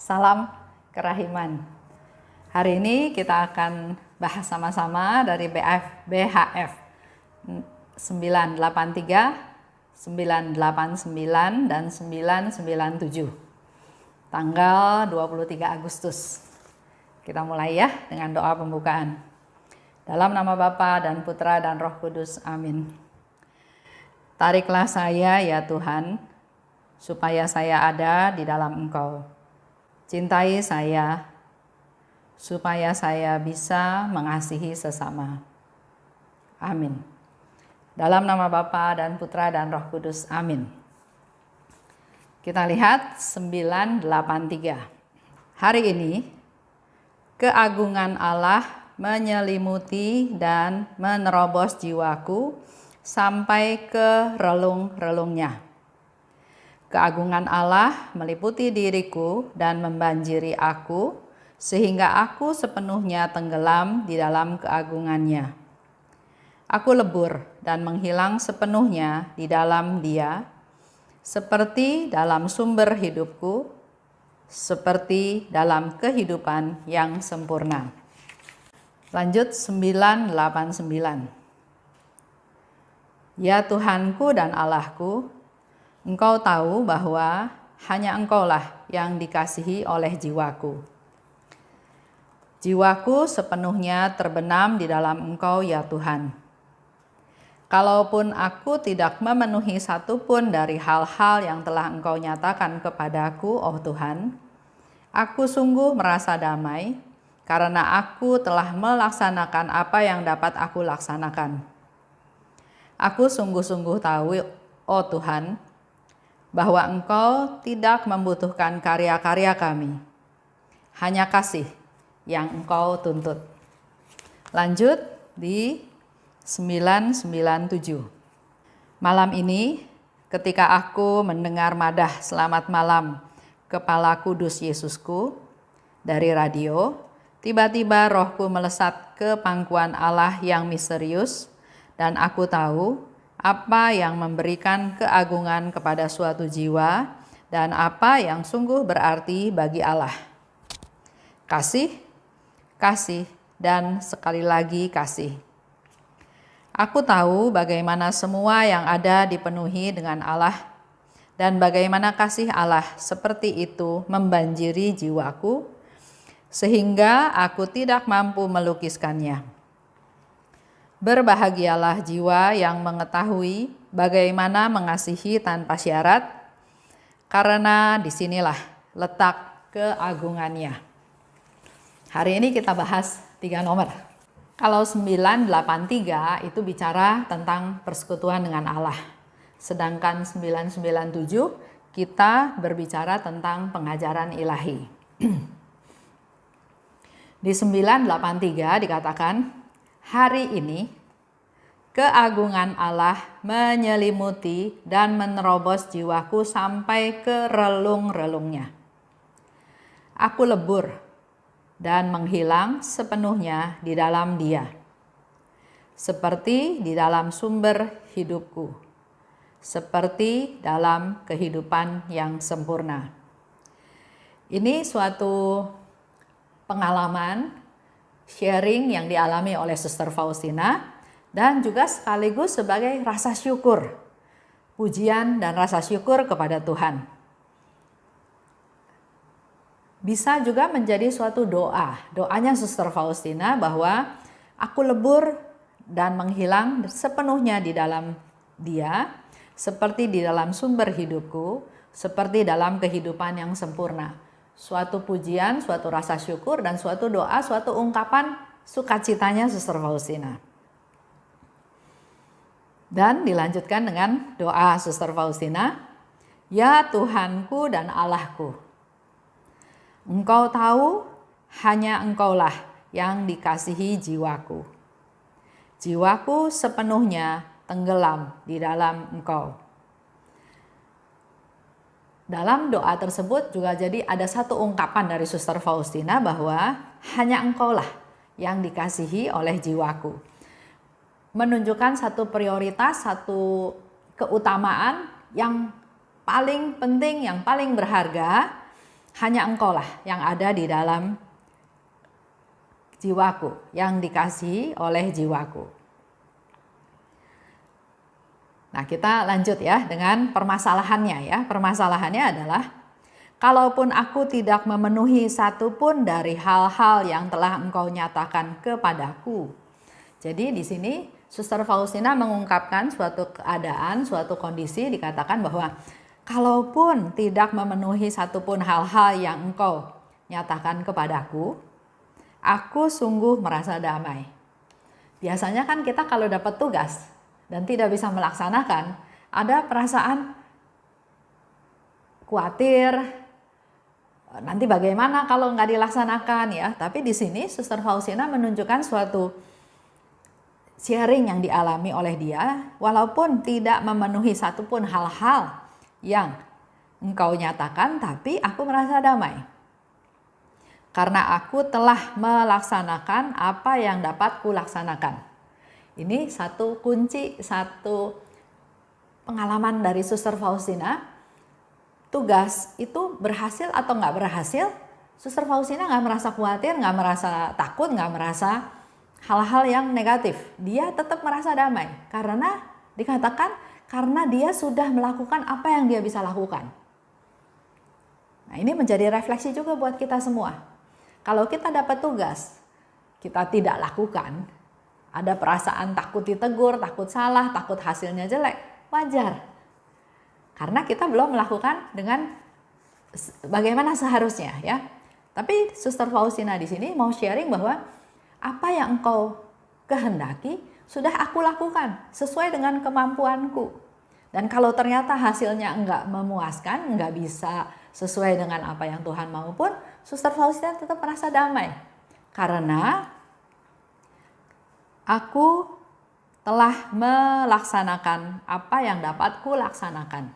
Salam kerahiman. Hari ini kita akan bahas sama-sama dari BHF 983, 989, dan 997. Tanggal 23 Agustus. Kita mulai ya dengan doa pembukaan. Dalam nama Bapa dan Putra dan Roh Kudus. Amin. Tariklah saya ya Tuhan, supaya saya ada di dalam Engkau. Cintai saya, supaya saya bisa mengasihi sesama. Amin. Dalam nama Bapa dan Putra dan Roh Kudus. Amin. Kita lihat 983. Hari ini, keagungan Allah menyelimuti dan menerobos jiwaku sampai ke relung-relungnya. Keagungan Allah meliputi diriku dan membanjiri aku, sehingga aku sepenuhnya tenggelam di dalam keagungannya. Aku lebur dan menghilang sepenuhnya di dalam Dia, seperti dalam sumber hidupku, seperti dalam kehidupan yang sempurna. Lanjut 989. Ya Tuhanku dan Allahku, Engkau tahu bahwa hanya Engkaulah yang dikasihi oleh jiwaku. Jiwaku sepenuhnya terbenam di dalam Engkau ya Tuhan. Kalaupun aku tidak memenuhi satupun dari hal-hal yang telah Engkau nyatakan kepadaku, oh Tuhan, aku sungguh merasa damai karena aku telah melaksanakan apa yang dapat aku laksanakan. Aku sungguh-sungguh tahu, oh Tuhan, bahwa Engkau tidak membutuhkan karya-karya kami, hanya kasih yang Engkau tuntut. Lanjut di 997. Malam ini, ketika aku mendengar madah selamat malam Kepala Kudus Yesusku dari radio, tiba-tiba rohku melesat ke pangkuan Allah yang misterius, dan aku tahu apa yang memberikan keagungan kepada suatu jiwa dan apa yang sungguh berarti bagi Allah. Kasih, kasih, dan sekali lagi kasih. Aku tahu bagaimana semua yang ada dipenuhi dengan Allah dan bagaimana kasih Allah seperti itu membanjiri jiwaku sehingga aku tidak mampu melukiskannya. Berbahagialah jiwa yang mengetahui bagaimana mengasihi tanpa syarat, karena disinilah letak keagungannya. Hari ini kita bahas 3 nomor. Kalau 983 itu bicara tentang persekutuan dengan Allah. Sedangkan 997 kita berbicara tentang pengajaran ilahi. Di 983 dikatakan, hari ini keagungan Allah menyelimuti dan menerobos jiwaku sampai ke relung-relungnya. Aku lebur dan menghilang sepenuhnya di dalam Dia, seperti di dalam sumber hidupku, seperti dalam kehidupan yang sempurna. Ini suatu pengalaman sharing yang dialami oleh Suster Faustina dan juga sekaligus sebagai rasa syukur, pujian dan rasa syukur kepada Tuhan. Bisa juga menjadi suatu doanya Suster Faustina bahwa aku lebur dan menghilang sepenuhnya di dalam Dia, seperti di dalam sumber hidupku, seperti dalam kehidupan yang sempurna. Suatu pujian, suatu rasa syukur, dan suatu doa, suatu ungkapan sukacitanya Suster Faustina. Dan dilanjutkan dengan doa Suster Faustina, ya Tuhanku dan Allahku, Engkau tahu hanya Engkaulah yang dikasihi jiwaku. Jiwaku sepenuhnya tenggelam di dalam Engkau. Dalam doa tersebut juga jadi ada satu ungkapan dari Suster Faustina bahwa hanya Engkaulah yang dikasihi oleh jiwaku. Menunjukkan satu prioritas, satu keutamaan yang paling penting, yang paling berharga Hanya Engkau lah yang ada di dalam jiwaku, yang dikasihi oleh jiwaku. Nah, kita lanjut ya dengan permasalahannya ya. Permasalahannya adalah, kalaupun aku tidak memenuhi satupun dari hal-hal yang telah Engkau nyatakan kepadaku. Jadi di sini Suster Faustina mengungkapkan suatu keadaan, suatu kondisi, dikatakan bahwa kalaupun tidak memenuhi satupun hal-hal yang Engkau nyatakan kepadaku, aku sungguh merasa damai. Biasanya kan kita kalau dapat tugas dan tidak bisa melaksanakan, ada perasaan khawatir, nanti bagaimana kalau nggak dilaksanakan ya. Tapi di sini Suster Faustina menunjukkan suatu sharing yang dialami oleh dia, walaupun tidak memenuhi satupun hal-hal yang Engkau nyatakan, tapi aku merasa damai. Karena aku telah melaksanakan apa yang dapat kulaksanakan. Ini satu kunci, satu pengalaman dari Suster Faustina. Tugas itu berhasil atau nggak berhasil, Suster Faustina nggak merasa khawatir, nggak merasa takut, nggak merasa hal-hal yang negatif. Dia tetap merasa damai karena dikatakan karena dia sudah melakukan apa yang dia bisa lakukan. Nah, ini menjadi refleksi juga buat kita semua. Kalau kita dapat tugas, kita tidak lakukan, ada perasaan takut ditegur, takut salah, takut hasilnya jelek, wajar. Karena kita belum melakukan dengan bagaimana seharusnya ya. Tapi Suster Faustina di sini mau sharing bahwa apa yang Engkau kehendaki sudah aku lakukan sesuai dengan kemampuanku. Dan kalau ternyata hasilnya enggak memuaskan, enggak bisa sesuai dengan apa yang Tuhan mau pun, Suster Faustina tetap merasa damai. Karena aku telah melaksanakan apa yang dapat kulaksanakan.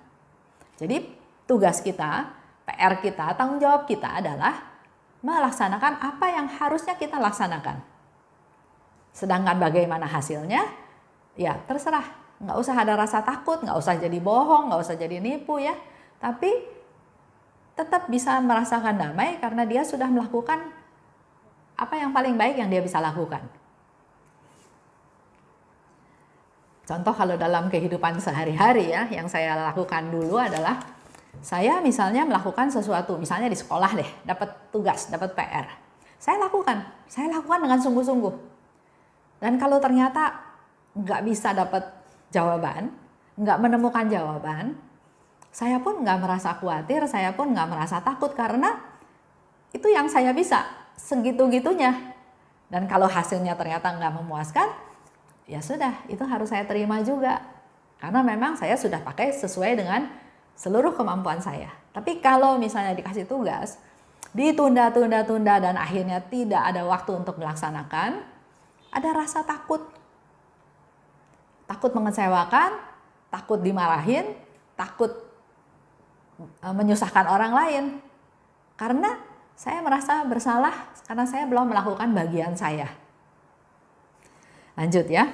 Jadi tugas kita, PR kita, tanggung jawab kita adalah melaksanakan apa yang harusnya kita laksanakan. Sedangkan bagaimana hasilnya, ya terserah. Nggak usah ada rasa takut, nggak usah jadi bohong, nggak usah jadi nipu ya. Tapi tetap bisa merasakan damai karena dia sudah melakukan apa yang paling baik yang dia bisa lakukan. Contoh kalau dalam kehidupan sehari-hari ya, yang saya lakukan dulu adalah saya misalnya melakukan sesuatu, misalnya di sekolah deh, dapat tugas, dapat PR. Saya lakukan dengan sungguh-sungguh. Dan kalau ternyata nggak bisa dapat jawaban, nggak menemukan jawaban, saya pun nggak merasa khawatir, saya pun nggak merasa takut karena itu yang saya bisa, segitu-gitunya. Dan kalau hasilnya ternyata nggak memuaskan, ya sudah, itu harus saya terima juga. Karena memang saya sudah pakai sesuai dengan seluruh kemampuan saya. Tapi kalau misalnya dikasih tugas, ditunda-tunda dan akhirnya tidak ada waktu untuk melaksanakan, ada rasa takut. Takut mengecewakan, takut dimarahin, takut menyusahkan orang lain. Karena saya merasa bersalah karena saya belum melakukan bagian saya. Lanjut ya.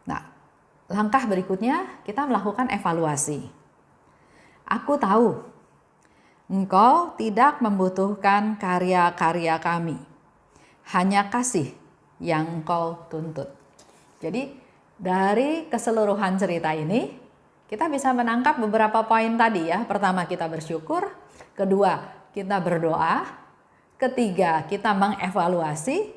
Nah, langkah berikutnya kita melakukan evaluasi. Aku tahu Engkau tidak membutuhkan karya-karya kami. Hanya kasih yang Engkau tuntut. Jadi dari keseluruhan cerita ini kita bisa menangkap beberapa poin tadi ya. Pertama, kita bersyukur. Kedua, kita berdoa. Ketiga, kita mengevaluasi.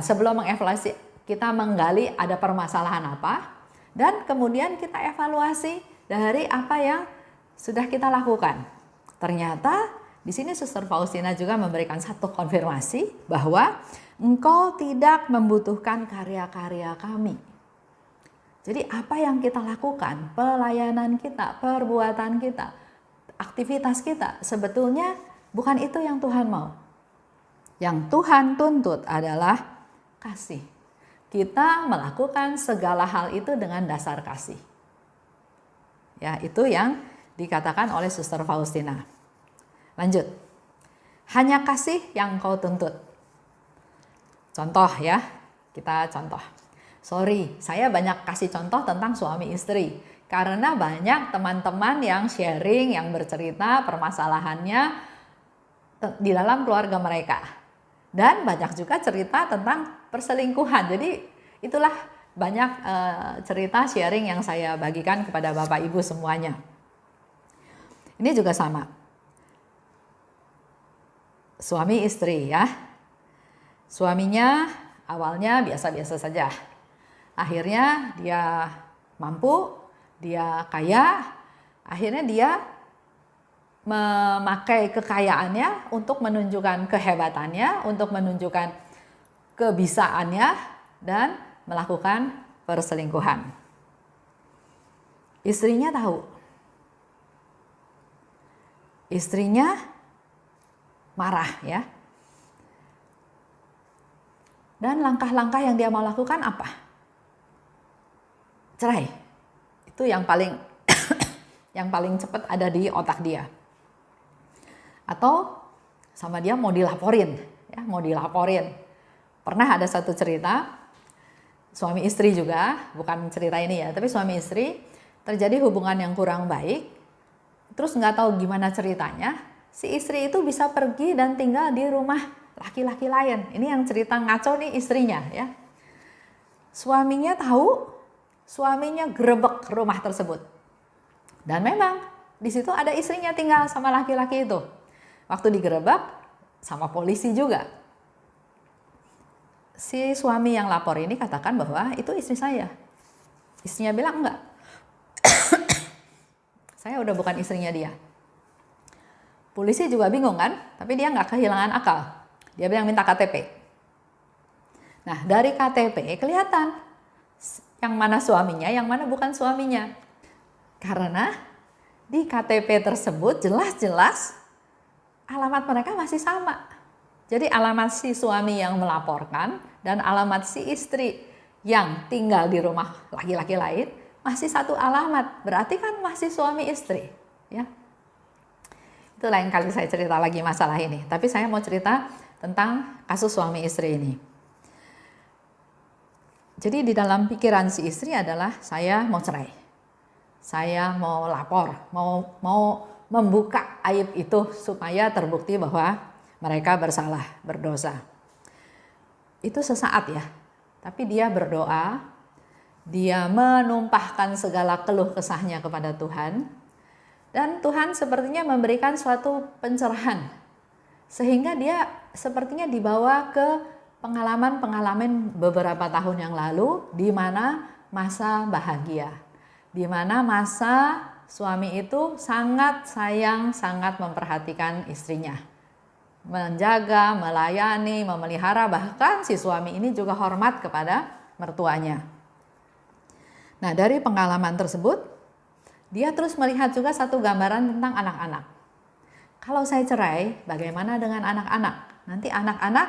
Sebelum mengevaluasi kita menggali ada permasalahan apa. Dan kemudian kita evaluasi dari apa yang sudah kita lakukan. Ternyata di sini Suster Faustina juga memberikan satu konfirmasi bahwa Engkau tidak membutuhkan karya-karya kami. Jadi apa yang kita lakukan, pelayanan kita, perbuatan kita, aktivitas kita, sebetulnya bukan itu yang Tuhan mau. Yang Tuhan tuntut adalah kasih. Kita melakukan segala hal itu dengan dasar kasih. Ya, itu yang dikatakan oleh Suster Faustina. Lanjut. Hanya kasih yang Kau tuntut. Contoh ya, kita contoh. Sorry, saya banyak kasih contoh tentang suami istri. Karena banyak teman-teman yang sharing, yang bercerita permasalahannya di dalam keluarga mereka. Dan banyak juga cerita tentang perselingkuhan. Jadi itulah banyak cerita sharing yang saya bagikan kepada Bapak Ibu semuanya. Ini juga sama. Suami istri ya. Suaminya awalnya biasa-biasa saja. Akhirnya dia mampu, dia kaya, akhirnya dia memakai kekayaannya untuk menunjukkan kehebatannya, untuk menunjukkan kebisaannya, dan melakukan perselingkuhan. Istrinya tahu. Istrinya marah ya. Dan langkah-langkah yang dia mau lakukan apa? Cerai. Itu yang paling yang paling cepat ada di otak dia. Atau sama dia mau dilaporin, ya, mau dilaporin. Pernah ada satu cerita, suami istri juga, bukan cerita ini ya, tapi suami istri terjadi hubungan yang kurang baik, terus nggak tahu gimana ceritanya, si istri itu bisa pergi dan tinggal di rumah laki-laki lain. Ini yang cerita ngaco nih istrinya ya. Suaminya tahu, suaminya gerebek rumah tersebut. Dan memang di situ ada istrinya tinggal sama laki-laki itu. Waktu digerebek sama polisi juga. Si suami yang lapor ini katakan bahwa itu istri saya. Istrinya bilang enggak. Saya udah bukan istrinya dia. Polisi juga bingung kan, tapi dia nggak kehilangan akal. Dia bilang minta KTP. Nah dari KTP kelihatan yang mana suaminya, yang mana bukan suaminya. Karena di KTP tersebut jelas-jelas alamat mereka masih sama. Jadi alamat si suami yang melaporkan dan alamat si istri yang tinggal di rumah laki-laki lain masih satu alamat. Berarti kan masih suami istri, ya. Itu lain kali saya cerita lagi masalah ini. Tapi saya mau cerita tentang kasus suami istri ini. Jadi di dalam pikiran si istri adalah saya mau cerai. Saya mau lapor, mau membuka aib itu supaya terbukti bahwa mereka bersalah, berdosa. Itu sesaat ya. Tapi dia berdoa, dia menumpahkan segala keluh kesahnya kepada Tuhan. Dan Tuhan sepertinya memberikan suatu pencerahan. Sehingga dia sepertinya dibawa ke pengalaman-pengalaman beberapa tahun yang lalu di mana masa bahagia. Di mana masa suami itu sangat sayang, sangat memperhatikan istrinya. Menjaga, melayani, memelihara, bahkan si suami ini juga hormat kepada mertuanya. Nah, dari pengalaman tersebut, dia terus melihat juga satu gambaran tentang anak-anak. Kalau saya cerai, bagaimana dengan anak-anak? Nanti anak-anak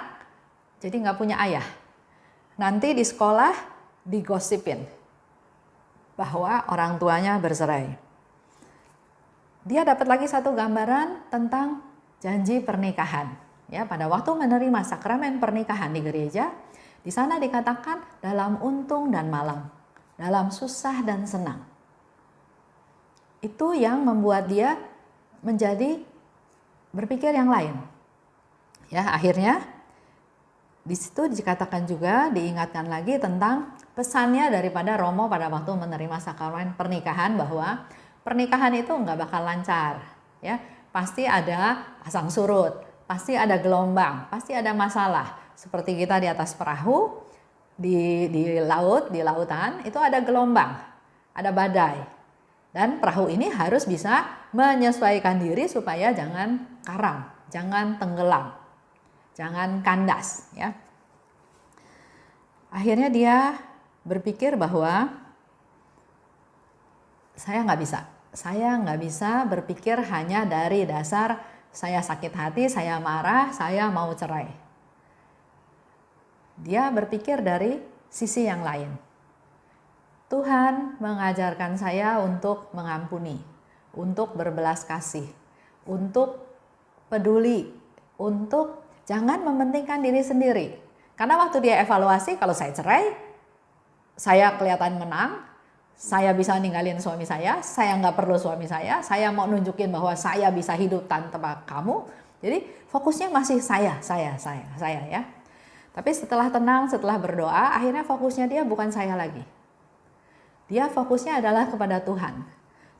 jadi nggak punya ayah. Nanti di sekolah digosipin bahwa orang tuanya bercerai. Dia dapat lagi satu gambaran tentang janji pernikahan. Ya, pada waktu menerima sakramen pernikahan di gereja, di sana dikatakan dalam untung dan malang, dalam susah dan senang. Itu yang membuat dia menjadi berpikir yang lain. Ya, akhirnya di situ dikatakan juga, diingatkan lagi tentang pesannya daripada Romo pada waktu menerima sakramen pernikahan bahwa pernikahan itu nggak bakal lancar, ya. Pasti ada pasang surut, pasti ada gelombang, pasti ada masalah. Seperti kita di atas perahu, di laut, di lautan, itu ada gelombang, ada badai. Dan perahu ini harus bisa menyesuaikan diri supaya jangan karam, jangan tenggelam, jangan kandas, ya. Akhirnya dia berpikir bahwa saya nggak bisa berpikir hanya dari dasar saya sakit hati, saya marah, saya mau cerai. Dia berpikir dari sisi yang lain. Tuhan mengajarkan saya untuk mengampuni, untuk berbelas kasih, untuk peduli, untuk jangan mementingkan diri sendiri. Karena waktu dia evaluasi, kalau saya cerai, saya kelihatan menang, saya bisa ninggalin suami saya nggak perlu suami saya mau nunjukin bahwa saya bisa hidup tanpa kamu. Jadi fokusnya masih saya ya. Tapi setelah tenang, setelah berdoa, akhirnya fokusnya dia bukan saya lagi. Dia fokusnya adalah kepada Tuhan.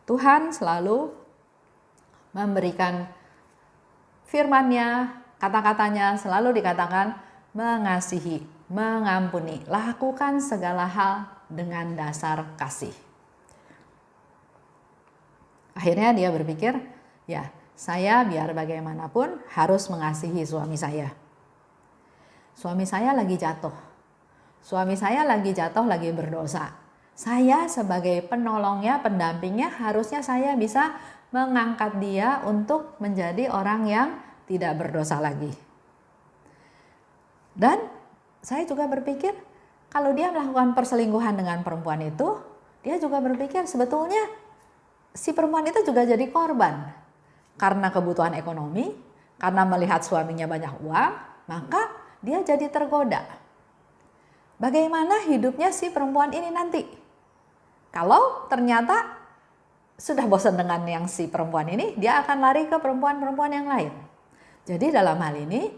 Tuhan selalu memberikan firman-Nya, kata-katanya selalu dikatakan mengasihi, mengampuni, lakukan segala hal dengan dasar kasih. Akhirnya dia berpikir, ya saya biar bagaimanapun harus mengasihi suami saya. Suami saya lagi jatuh. Suami saya lagi jatuh, lagi berdosa. Saya sebagai penolongnya, pendampingnya, harusnya saya bisa mengangkat dia untuk menjadi orang yang tidak berdosa lagi. Dan saya juga berpikir, kalau dia melakukan perselingkuhan dengan perempuan itu, dia juga berpikir sebetulnya si perempuan itu juga jadi korban. Karena kebutuhan ekonomi, karena melihat suaminya banyak uang, maka dia jadi tergoda. Bagaimana hidupnya si perempuan ini nanti? Kalau ternyata sudah bosan dengan yang si perempuan ini, dia akan lari ke perempuan-perempuan yang lain. Jadi dalam hal ini,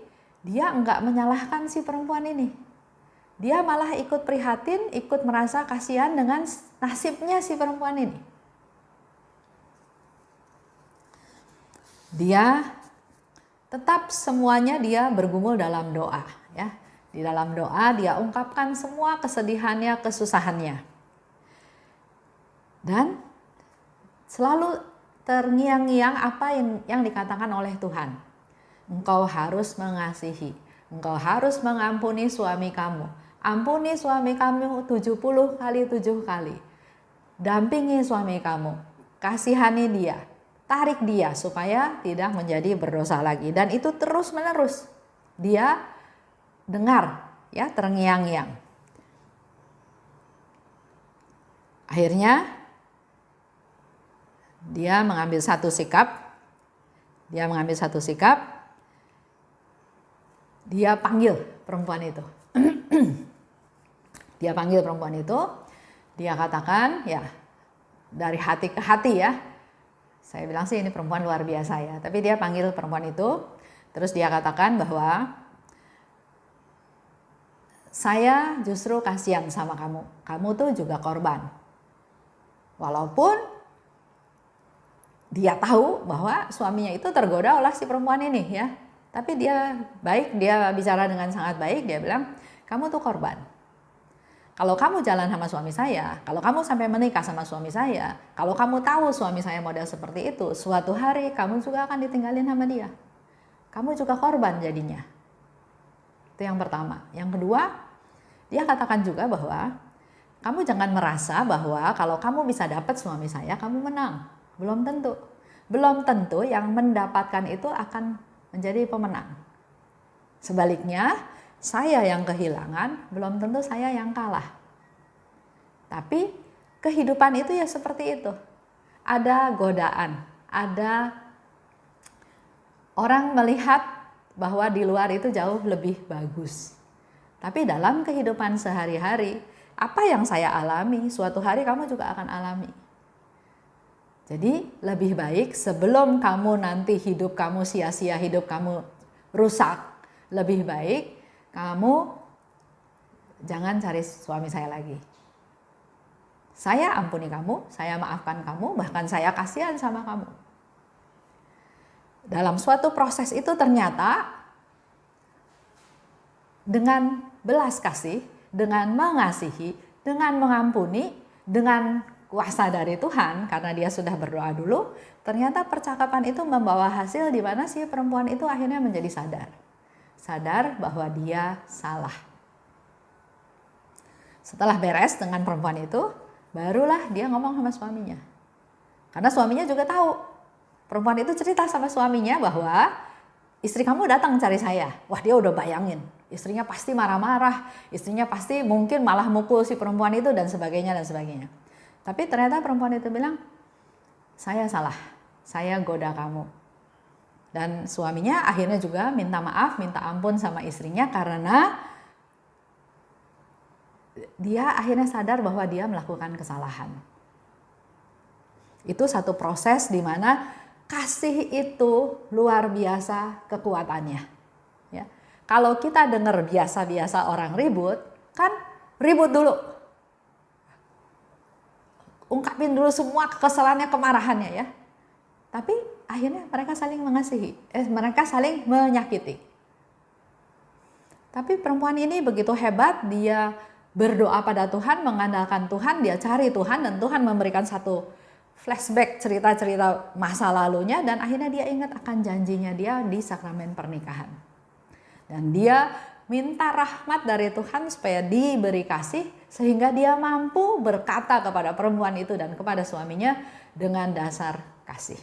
dia enggak menyalahkan si perempuan ini. Dia malah ikut prihatin, ikut merasa kasihan dengan nasibnya si perempuan ini. Dia tetap semuanya dia bergumul dalam doa, ya. Di dalam doa dia ungkapkan semua kesedihannya, kesusahannya. Dan selalu terngiang-ngiang apa yang dikatakan oleh Tuhan. Engkau harus mengasihi, engkau harus mengampuni suami kamu. Ampuni suami kamu 70 kali 7 kali. Dampingi suami kamu, kasihani dia, tarik dia supaya tidak menjadi berdosa lagi. Dan itu terus menerus dia dengar, ya, terngiang-ngiang. Akhirnya dia mengambil satu sikap. Dia panggil perempuan itu. Dia panggil perempuan itu, dia katakan, ya, dari hati ke hati, ya. Saya bilang sih ini perempuan luar biasa, ya. Tapi dia panggil perempuan itu, terus dia katakan bahwa saya justru kasihan sama kamu. Kamu tuh juga korban. Walaupun dia tahu bahwa suaminya itu tergoda oleh si perempuan ini, ya. Tapi dia baik, dia bicara dengan sangat baik, dia bilang, kamu tuh korban. Kalau kamu jalan sama suami saya, kalau kamu sampai menikah sama suami saya, kalau kamu tahu suami saya model seperti itu, suatu hari kamu juga akan ditinggalin sama dia. Kamu juga korban jadinya. Itu yang pertama. Yang kedua, dia katakan juga bahwa kamu jangan merasa bahwa kalau kamu bisa dapat suami saya, kamu menang. Belum tentu. Belum tentu yang mendapatkan itu akan menjadi pemenang. Sebaliknya, saya yang kehilangan, belum tentu saya yang kalah. Tapi kehidupan itu ya seperti itu. Ada godaan, ada orang melihat bahwa di luar itu jauh lebih bagus. Tapi dalam kehidupan sehari-hari, apa yang saya alami, suatu hari kamu juga akan alami. Jadi lebih baik sebelum kamu nanti hidup kamu sia-sia, hidup kamu rusak, lebih baik kamu jangan cari suami saya lagi. Saya ampuni kamu, saya maafkan kamu, bahkan saya kasihan sama kamu. Dalam suatu proses itu ternyata dengan belas kasih, dengan mengasihi, dengan mengampuni, dengan kuasa dari Tuhan, karena dia sudah berdoa dulu, ternyata percakapan itu membawa hasil di mana si perempuan itu akhirnya menjadi sadar. Sadar bahwa dia salah. Setelah beres dengan perempuan itu, barulah dia ngomong sama suaminya. Karena suaminya juga tahu. Perempuan itu cerita sama suaminya bahwa istri kamu datang cari saya. Wah, dia udah bayangin. Istrinya pasti marah-marah, istrinya pasti mungkin malah mukul si perempuan itu dan sebagainya dan sebagainya. Tapi ternyata perempuan itu bilang, saya salah, saya goda kamu. Dan suaminya akhirnya juga minta maaf, minta ampun sama istrinya karena dia akhirnya sadar bahwa dia melakukan kesalahan. Itu satu proses di mana kasih itu luar biasa kekuatannya. Ya. Kalau kita dengar biasa-biasa orang ribut, kan ribut dulu. Ungkapin dulu semua kekesalannya, kemarahannya ya. Tapi akhirnya mereka saling mengasihi, mereka saling menyakiti. Tapi perempuan ini begitu hebat, dia berdoa pada Tuhan, mengandalkan Tuhan, dia cari Tuhan dan Tuhan memberikan satu flashback cerita-cerita masa lalunya dan akhirnya dia ingat akan janjinya dia di sakramen pernikahan. Dan dia minta rahmat dari Tuhan supaya diberi kasih sehingga dia mampu berkata kepada perempuan itu dan kepada suaminya dengan dasar kasih.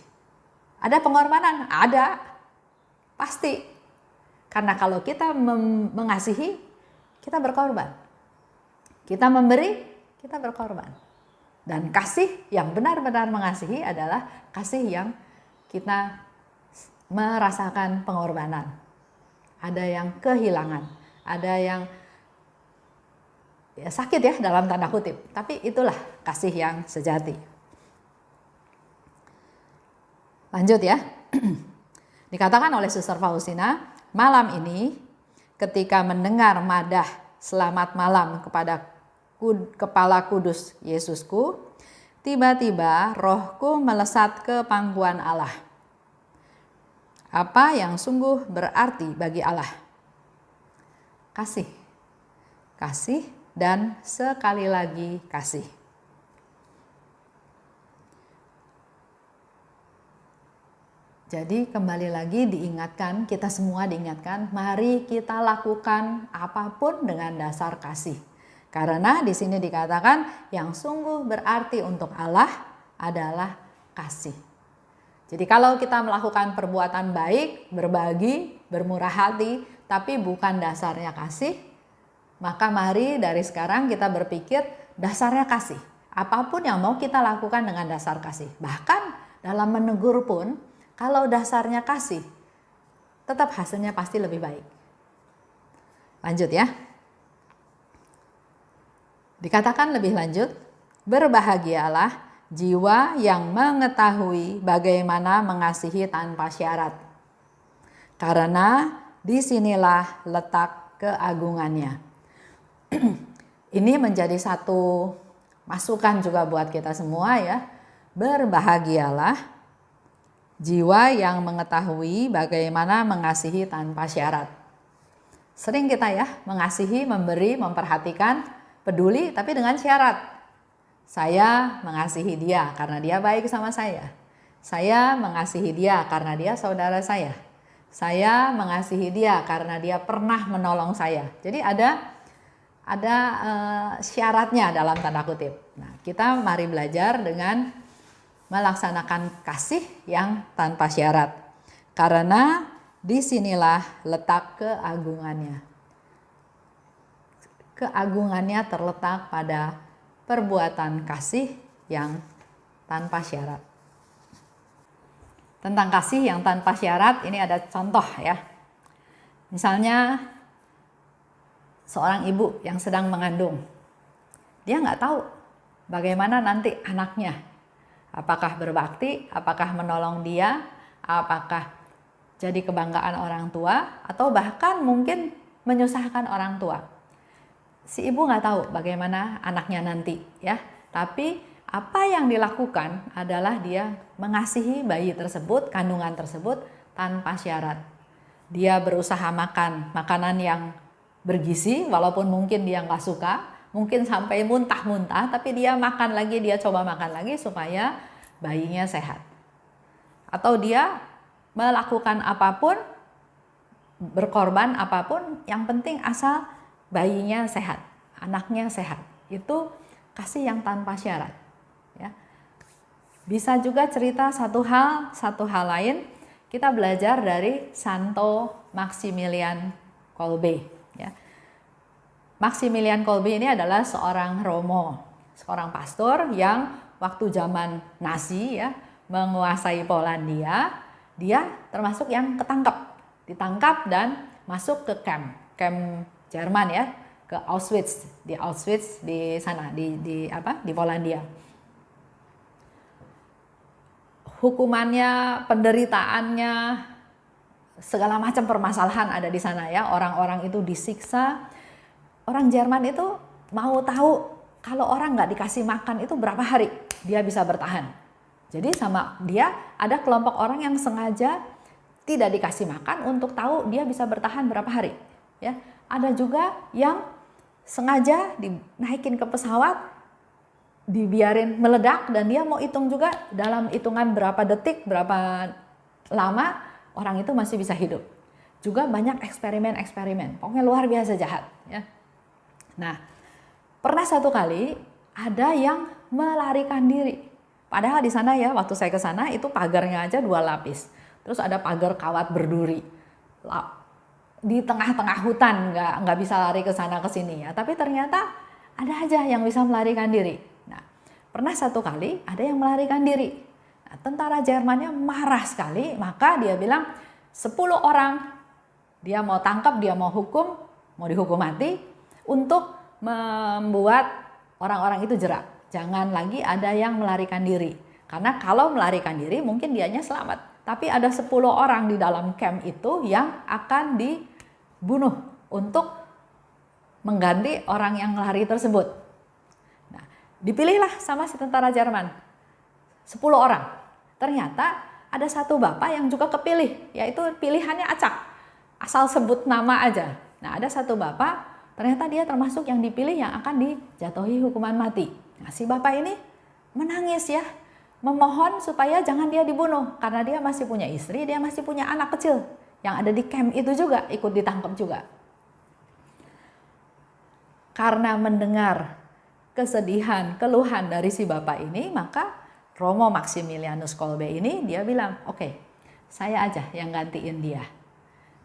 Ada pengorbanan? Ada. Pasti. Karena kalau kita mengasihi, kita berkorban. Kita memberi, kita berkorban. Dan kasih yang benar-benar mengasihi adalah kasih yang kita merasakan pengorbanan. Ada yang kehilangan, ada yang ya sakit ya dalam tanda kutip. Tapi itulah kasih yang sejati. Lanjut ya. Dikatakan oleh Suster Faustina, malam ini ketika mendengar madah selamat malam kepada Kepala Kudus Yesusku, tiba-tiba rohku melesat ke pangkuan Allah. Apa yang sungguh berarti bagi Allah? Kasih. Kasih dan sekali lagi kasih. Jadi kembali lagi diingatkan, kita semua diingatkan, mari kita lakukan apapun dengan dasar kasih. Karena di sini dikatakan yang sungguh berarti untuk Allah adalah kasih. Jadi kalau kita melakukan perbuatan baik, berbagi, bermurah hati, tapi bukan dasarnya kasih, maka mari dari sekarang kita berpikir dasarnya kasih. Apapun yang mau kita lakukan dengan dasar kasih. Bahkan dalam menegur pun, kalau dasarnya kasih, tetap hasilnya pasti lebih baik. Lanjut ya. Dikatakan lebih lanjut, berbahagialah jiwa yang mengetahui bagaimana mengasihi tanpa syarat. Karena disinilah letak keagungannya. Ini menjadi satu masukan juga buat kita semua ya. Berbahagialah jiwa yang mengetahui bagaimana mengasihi tanpa syarat. Sering kita ya mengasihi, memberi, memperhatikan, peduli tapi dengan syarat. Saya mengasihi dia karena dia baik sama saya. Saya mengasihi dia karena dia saudara saya. Saya mengasihi dia karena dia pernah menolong saya. Jadi ada syaratnya dalam tanda kutip. Nah, kita mari belajar dengan melaksanakan kasih yang tanpa syarat. Karena disinilah letak keagungannya. Keagungannya terletak pada perbuatan kasih yang tanpa syarat. Tentang kasih yang tanpa syarat ini ada contoh ya. Misalnya seorang ibu yang sedang mengandung. Dia nggak tahu bagaimana nanti anaknya. Apakah berbakti, apakah menolong dia, apakah jadi kebanggaan orang tua, atau bahkan mungkin menyusahkan orang tua. Si ibu nggak tahu bagaimana anaknya nanti ya. Tapi apa yang dilakukan adalah dia mengasihi bayi tersebut, kandungan tersebut tanpa syarat. Dia berusaha makan makanan yang bergizi walaupun mungkin dia nggak suka. Mungkin sampai muntah-muntah, tapi dia makan lagi, dia coba makan lagi supaya bayinya sehat. Atau dia melakukan apapun, berkorban apapun, yang penting asal bayinya sehat, anaknya sehat. Itu kasih yang tanpa syarat. Ya. Bisa juga cerita satu hal lain, kita belajar dari Santo Maximilian Kolbe. Ya. Maximilian Kolbe ini adalah seorang Romo, seorang pastor yang waktu zaman Nazi ya menguasai Polandia, dia termasuk yang ditangkap dan masuk ke camp Jerman ya, ke Auschwitz, di sana di Polandia. Hukumannya, penderitaannya, segala macam permasalahan ada di sana ya. Orang-orang itu disiksa. Orang Jerman itu mau tahu kalau orang nggak dikasih makan itu berapa hari dia bisa bertahan. Jadi sama dia ada kelompok orang yang sengaja tidak dikasih makan untuk tahu dia bisa bertahan berapa hari. Ya, ada juga yang sengaja dinaikin ke pesawat, dibiarin meledak, dan dia mau hitung juga dalam hitungan berapa detik, berapa lama orang itu masih bisa hidup. Juga banyak eksperimen, pokoknya luar biasa jahat ya. Nah, pernah satu kali ada yang melarikan diri. Padahal di sana ya, waktu saya ke sana itu pagarnya aja 2 lapis. Terus ada pagar kawat berduri. Di tengah-tengah hutan, nggak bisa lari ke sana ke sini ya. Tapi ternyata ada aja yang bisa melarikan diri. Nah, pernah satu kali ada yang melarikan diri. Nah, tentara Jermannya marah sekali, maka dia bilang 10 orang dia mau tangkap, dia mau hukum, mau dihukum mati untuk membuat orang-orang itu jerak. Jangan lagi ada yang melarikan diri. Karena kalau melarikan diri mungkin dianya selamat. Tapi ada 10 orang di dalam camp itu yang akan dibunuh untuk mengganti orang yang lari tersebut. Nah, dipilihlah sama si tentara Jerman 10 orang. Ternyata ada satu bapak yang juga kepilih, yaitu pilihannya acak, asal sebut nama aja. Nah, ada satu bapak, ternyata dia termasuk yang dipilih yang akan dijatuhi hukuman mati. Nah, si bapak ini menangis ya, memohon supaya jangan dia dibunuh, karena dia masih punya istri, dia masih punya anak kecil yang ada di camp itu juga ikut ditangkap juga. Karena mendengar kesedihan, keluhan dari si bapak ini, maka Romo Maximilianus Kolbe ini dia bilang, oke, saya aja yang gantiin dia.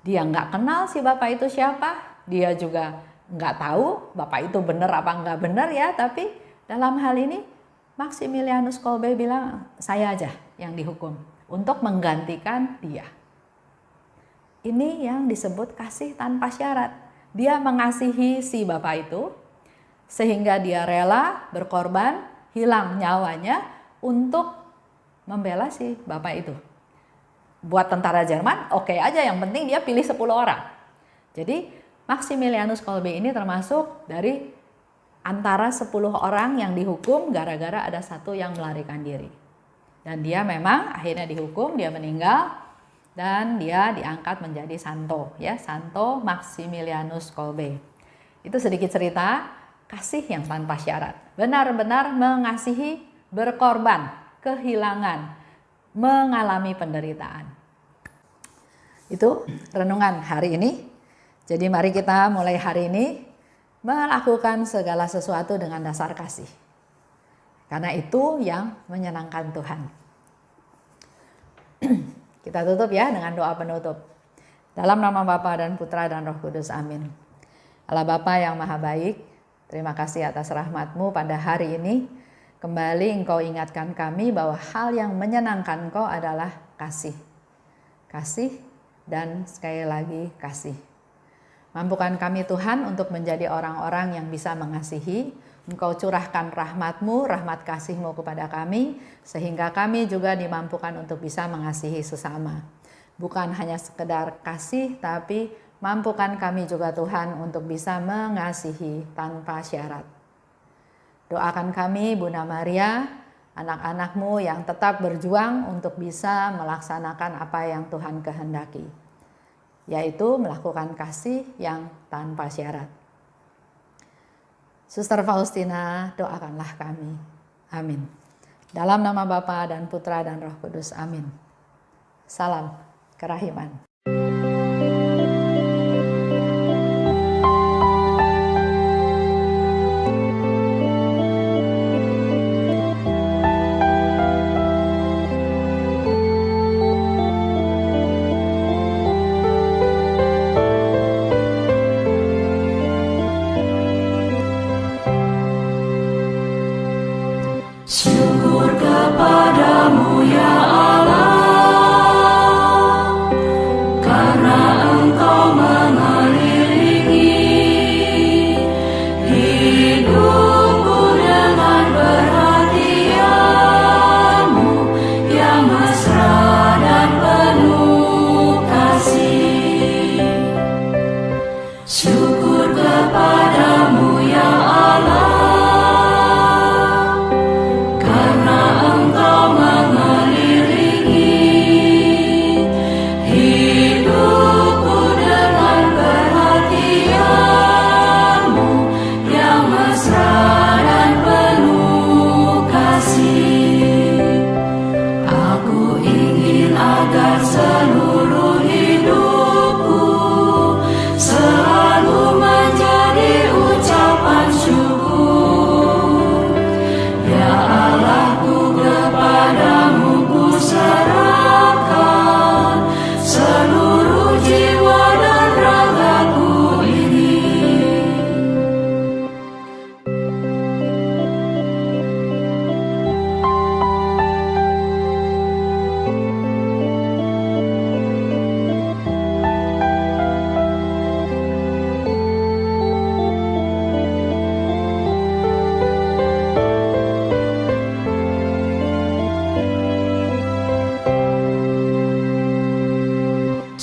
Dia nggak kenal si bapak itu siapa, dia juga nggak tahu bapak itu benar apa nggak benar ya, tapi dalam hal ini Maximilianus Kolbe bilang, saya aja yang dihukum untuk menggantikan dia. Ini yang disebut kasih tanpa syarat. Dia mengasihi si bapak itu sehingga dia rela berkorban, hilang nyawanya untuk membela si bapak itu. Buat tentara Jerman, oke aja, yang penting dia pilih 10 orang. Jadi Maximilianus Kolbe ini termasuk dari antara 10 orang yang dihukum gara-gara ada satu yang melarikan diri. Dan dia memang akhirnya dihukum, dia meninggal, dan dia diangkat menjadi Santo, ya, Santo Maximilianus Kolbe. Itu sedikit cerita kasih yang tanpa syarat. Benar-benar mengasihi, berkorban, kehilangan, mengalami penderitaan. Itu renungan hari ini. Jadi mari kita mulai hari ini melakukan segala sesuatu dengan dasar kasih. Karena itu yang menyenangkan Tuhan. Kita tutup ya dengan doa penutup. Dalam nama Bapa dan Putra dan Roh Kudus, amin. Allah Bapa yang maha baik, terima kasih atas rahmat-Mu pada hari ini. Kembali Engkau ingatkan kami bahwa hal yang menyenangkan Engkau adalah kasih. Kasih dan sekali lagi kasih. Mampukan kami Tuhan untuk menjadi orang-orang yang bisa mengasihi. Engkau curahkan rahmat-Mu, rahmat kasih-Mu kepada kami, sehingga kami juga dimampukan untuk bisa mengasihi sesama. Bukan hanya sekedar kasih, tapi mampukan kami juga Tuhan untuk bisa mengasihi tanpa syarat. Doakan kami Bunda Maria, anak-anak-Mu yang tetap berjuang untuk bisa melaksanakan apa yang Tuhan kehendaki, yaitu melakukan kasih yang tanpa syarat. Suster Faustina, doakanlah kami. Amin. Dalam nama Bapa dan Putra dan Roh Kudus, amin. Salam kerahiman. Syukur kepadamu ya Allah,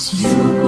syukur